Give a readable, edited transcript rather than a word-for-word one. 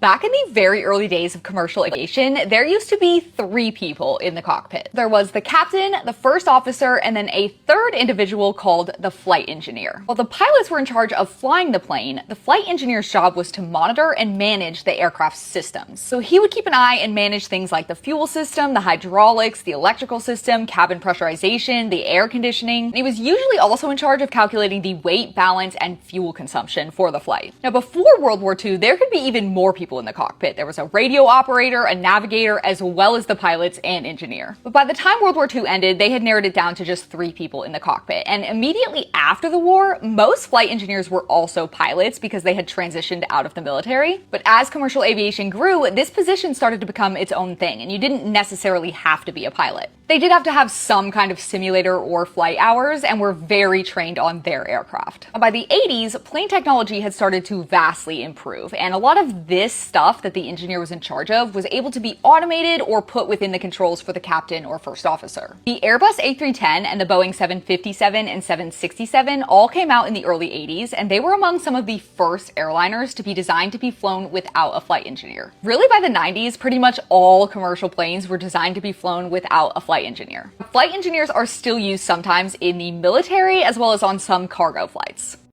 Back in the very early days of commercial aviation, there used to be 3 people in the cockpit. There was the captain, the first officer, and then a third individual called the flight engineer. While the pilots were in charge of flying the plane, the flight engineer's job was to monitor and manage the aircraft's systems. So he would keep an eye and manage things like the fuel system, the hydraulics, the electrical system, cabin pressurization, the air conditioning. And he was usually also in charge of calculating the weight, balance, and fuel consumption for the flight. Now, before World War II, there could be even more people in the cockpit. There was a radio operator, a navigator, as well as the pilots and engineer. But by the time World War II ended, they had narrowed it down to just 3 people in the cockpit. And immediately after the war, most flight engineers were also pilots because they had transitioned out of the military. But as commercial aviation grew, this position started to become its own thing, and you didn't necessarily have to be a pilot. They did have to have some kind of simulator or flight hours and were very trained on their aircraft. By the 80s, plane technology had started to vastly improve, and a lot of this stuff that the engineer was in charge of was able to be automated or put within the controls for the captain or first officer. The Airbus A310 and the Boeing 757 and 767 all came out in the early 80s, and they were among some of the first airliners to be designed to be flown without a flight engineer. Really, by the 90s, pretty much all commercial planes were designed to be flown without a flight engineer. Flight engineers are still used sometimes in the military as well as on some cargo flights.